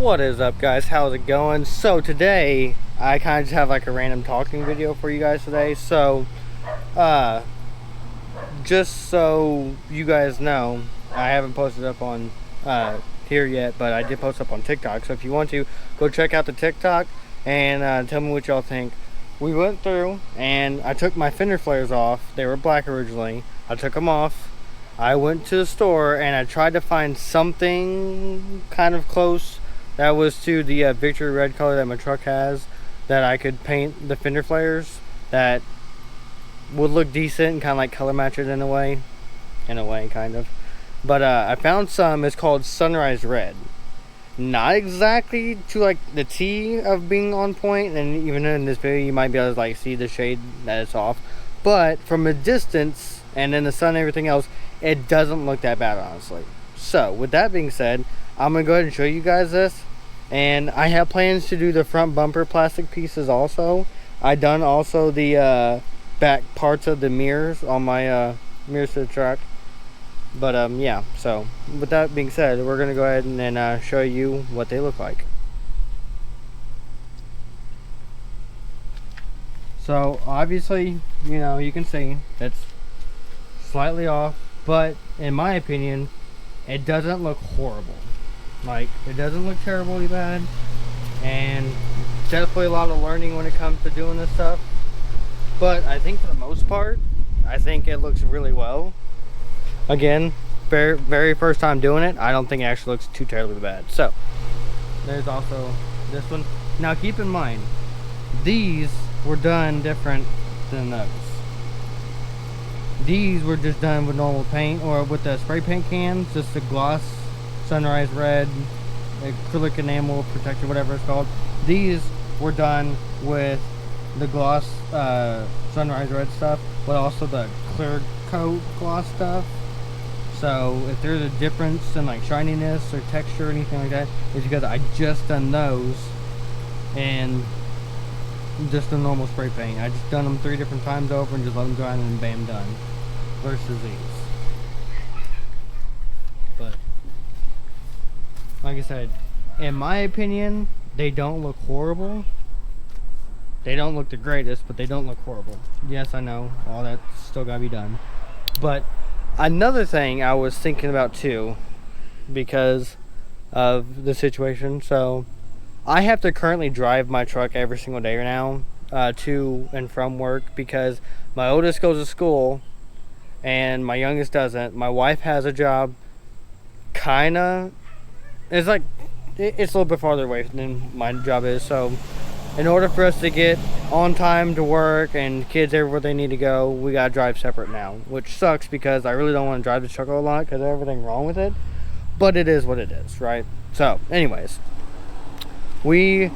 What is up, guys? How's it going? So today I kind of just have like a random talking video for you guys today. So just so you guys know, I haven't posted up on here yet, but I did post up on TikTok. So if you want to, go check out the TikTok and tell me what y'all think. We went through and I took my fender flares off. They were black originally. I took them off. I went to the store and I tried to find something kind of close that was to the Victory red color that my truck has, that I could paint the fender flares that would look decent and kind of like color match it in a way kind of. But I found some. It's called Sunrise Red. Not exactly to like the T of being on point, and even in this video you might be able to like see the shade that it's off, but from a distance and in the sun and everything else, it doesn't look that bad, honestly. So with that being said, I'm gonna go ahead and show you guys this, and I have plans to do the front bumper plastic pieces also. I done also the back parts of the mirrors on my mirrors to the truck. But yeah, so with that being said, we're gonna go ahead and then show you what they look like. So obviously, you know, you can see it's slightly off, but in my opinion, it doesn't look horrible. Like, it doesn't look terribly bad, and definitely a lot of learning when it comes to doing this stuff. But I think for the most part, I think it looks really well. Again, very first time doing it, I don't think it actually looks too terribly bad. So there's also this one. Now keep in mind, these were done different than those. These were just done with normal paint, or with the spray paint cans, just the gloss Sunrise Red acrylic enamel protector, whatever it's called. These were done with the gloss Sunrise Red stuff, but also the clear coat gloss stuff. So if there's a difference in like shininess or texture or anything like that, it's because I just done those and just a normal spray paint. I just done them 3 different times over and just let them dry and then bam, done. Versus these. But like I said, in my opinion, they don't look horrible. They don't look the greatest, but they don't look horrible. Yes, I know, all that's still gotta be done. But another thing I was thinking about too, because of the situation, so I have to currently drive my truck every single day now to and from work, because my oldest goes to school and my youngest doesn't. My wife has a job, kinda, it's like, it's a little bit farther away than my job is, so in order for us to get on time to work and kids everywhere they need to go, we gotta drive separate now, which sucks because I really don't want to drive the truck a lot because of everything wrong with it, but it is what it is, right? So anyways, we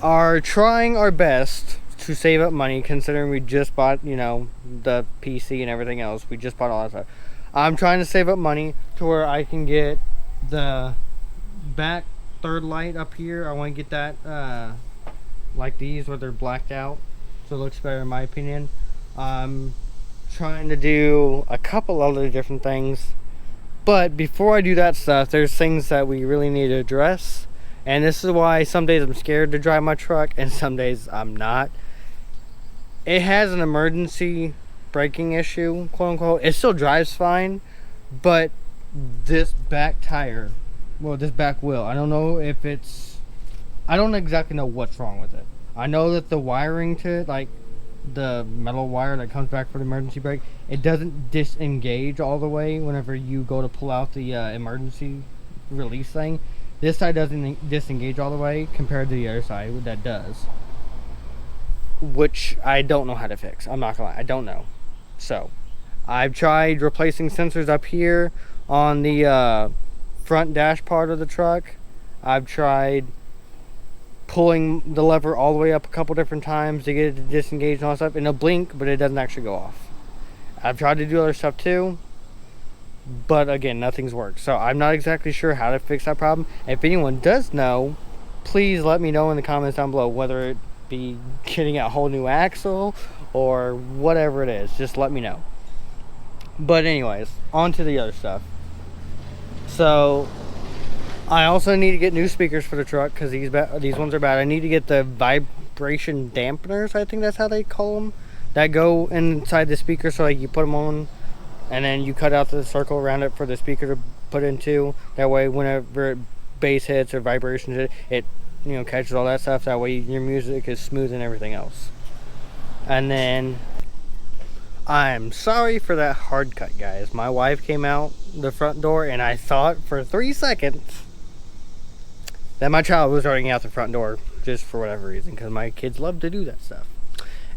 are trying our best to save up money, considering we just bought, you know, the PC and everything else. We just bought all that stuff. I'm trying to save up money to where I can get the back third light up here. I want to get that like these, where they're blacked out, so it looks better in my opinion. I'm trying to do a couple other different things, but before I do that stuff, there's things that we really need to address, and this is why some days I'm scared to drive my truck and some days I'm not. It has an emergency braking issue, quote unquote. It still drives fine, but this back tire, well, this back wheel, I don't know if it's, I don't exactly know what's wrong with it. I know that the wiring to it, like the metal wire that comes back for the emergency brake, it doesn't disengage all the way whenever you go to pull out the emergency release thing. This side doesn't disengage all the way compared to the other side that does, which I don't know how to fix. I'm not gonna lie, I don't know. So I've tried replacing sensors up here on the front dash part of the truck. I've tried pulling the lever all the way up a couple different times to get it to disengage and all that stuff, and it'll blink, but it doesn't actually go off. I've tried to do other stuff too, but again, nothing's worked. So I'm not exactly sure how to fix that problem. If anyone does know, please let me know in the comments down below, whether it be getting a whole new axle or whatever it is. Just let me know. But anyways, on to the other stuff. So I also need to get new speakers for the truck because these ones are bad. I need to get the vibration dampeners, I think that's how they call them, that go inside the speaker, so like you put them on and then you cut out the circle around it for the speaker to put into. That way whenever bass hits or vibrations hit, it you know catches all that stuff. That way your music is smooth and everything else. And then I'm sorry for that hard cut, guys. My wife came out the front door and I thought for 3 seconds that my child was running out the front door, just for whatever reason, because my kids love to do that stuff.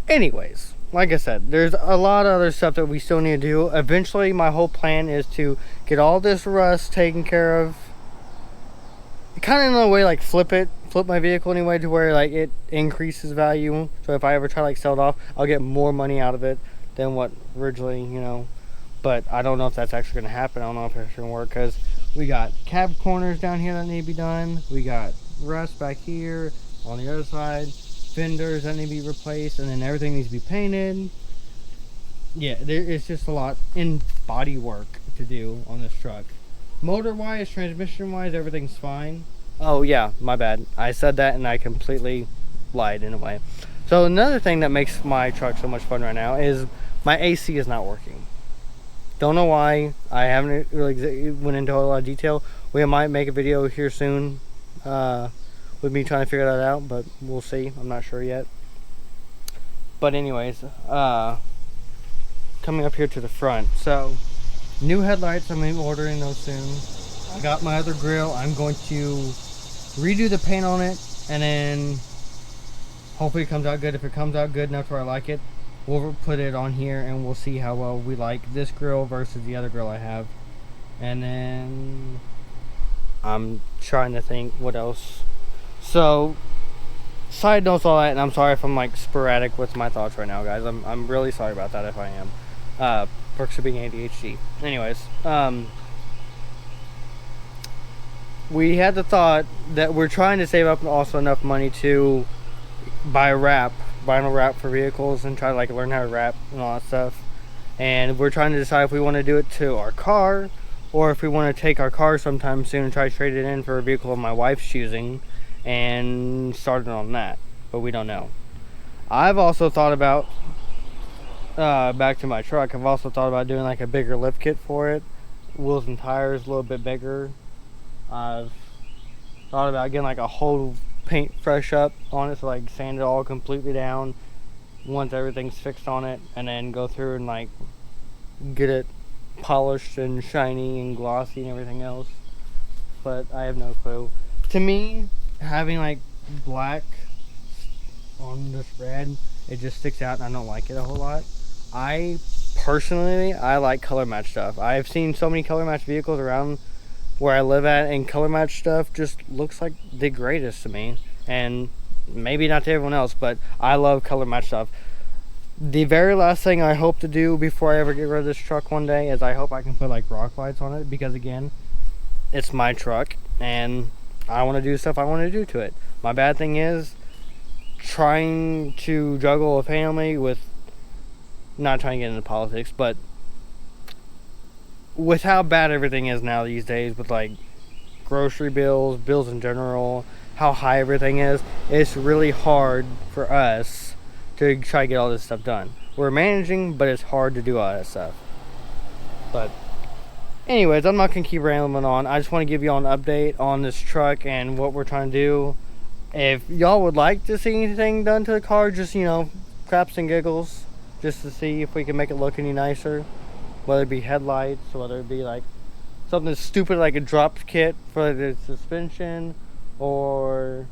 Anyways, like I said, there's a lot of other stuff that we still need to do. Eventually, my whole plan is to get all this rust taken care of. Kind of in a way, like flip my vehicle anyway, to where like it increases value. So if I ever try to like sell it off, I'll get more money out of it than what originally, you know. But I don't know if that's actually going to happen. I don't know if it's going to work, because we got cab corners down here that need to be done. We got rust back here on the other side. Fenders that need to be replaced, and then everything needs to be painted. Yeah, it's just a lot in body work to do on this truck. Motor wise, transmission wise, everything's fine. Oh yeah, my bad, I said that and I completely lied in a way. So another thing that makes my truck so much fun right now is my AC is not working. Don't know why. I haven't really went into a lot of detail. We might make a video here soon with me trying to figure that out, but we'll see. I'm not sure yet. But anyways, coming up here to the front. So, new headlights, I'm ordering those soon. I got my other grill. I'm going to redo the paint on it, and then hopefully it comes out good. If it comes out good enough where I like it, we'll put it on here and we'll see how well we like this grill versus the other grill I have. And then I'm trying to think what else. So, side notes, all that, and I'm sorry if I'm like sporadic with my thoughts right now, guys. I'm really sorry about that if I am. Perks of being ADHD. Anyways, we had the thought that we're trying to save up also enough money to buy vinyl wrap for vehicles, and try to like learn how to wrap and all that stuff. And we're trying to decide if we want to do it to our car, or if we want to take our car sometime soon and try to trade it in for a vehicle of my wife's choosing and started on that, but we don't know. I've also thought about back to my truck, I've also thought about doing like a bigger lift kit for it, wheels and tires a little bit bigger. I've thought about getting like a whole paint fresh up on it, so like sand it all completely down once everything's fixed on it, and then go through and like get it polished and shiny and glossy and everything else. But I have no clue. To me, having like black on this red, it just sticks out and I don't like it a whole lot. I personally like color match stuff. I've seen so many color match vehicles around where I live at, and color match stuff just looks like the greatest to me, and maybe not to everyone else, but I love color match stuff. The very last thing I hope to do before I ever get rid of this truck one day is I hope I can put like rock lights on it, because again, it's my truck and I want to do stuff I want to do to it. My bad thing is trying to juggle a family with, not trying to get into politics, but with how bad everything is now these days, with like grocery bills in general, how high everything is, it's really hard for us to try to get all this stuff done. We're managing, but it's hard to do all that stuff. But anyways, I'm not gonna keep rambling on. I just want to give y'all an update on this truck and what we're trying to do. If y'all would like to see anything done to the car, just, you know, craps and giggles, just to see if we can make it look any nicer, whether it be headlights, whether it be like something stupid like a drop kit for the suspension, or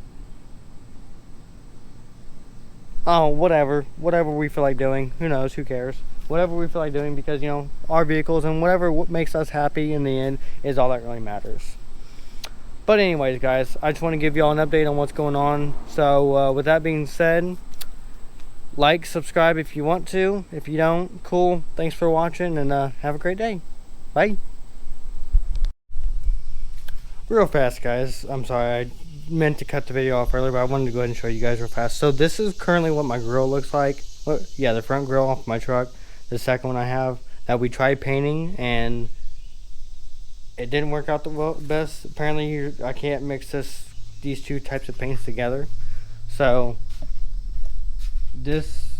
whatever we feel like doing. Who knows, who cares, whatever we feel like doing, because, you know, our vehicles and whatever makes us happy in the end is all that really matters. But anyways, guys, I just want to give y'all an update on what's going on. So with that being said, like, subscribe if you want to. If you don't, cool. Thanks for watching, and have a great day. Bye. Real fast, guys, I'm sorry, I meant to cut the video off earlier, but I wanted to go ahead and show you guys real fast. So this is currently what my grill looks like. Yeah, the front grill off my truck. The second one I have that we tried painting, and it didn't work out the best. Apparently, I can't mix these two types of paints together. So this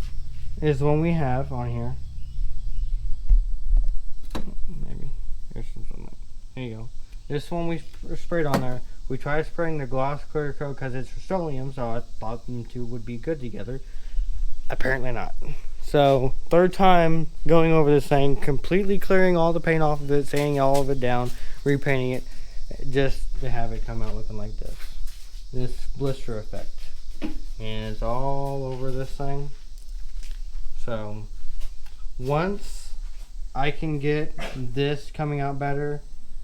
is one we have on here. Maybe there's something. There you go. This one we sprayed on there. We tried spraying the gloss clear coat because it's Rust-Oleum, so I thought them two would be good together. Apparently not. So, third time going over this thing, completely clearing all the paint off of it, sanding all of it down, repainting it, just to have it come out looking like this. This blister effect. And it's all over this thing. So, once I can get this coming out better,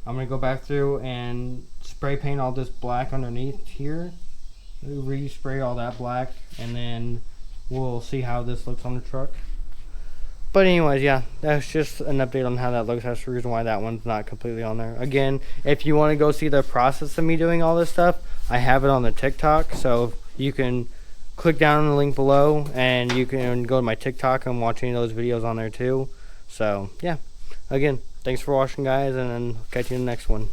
I'm going to go back through and spray paint all this black underneath here. Respray all that black, and then we'll see how this looks on the truck. But anyways, yeah, that's just an update on how that looks. That's the reason why that one's not completely on there. Again, if you want to go see the process of me doing all this stuff, I have it on the TikTok. So you can click down on the link below, and you can go to my TikTok and watch any of those videos on there too. So, yeah. Again, thanks for watching, guys, and then catch you in the next one.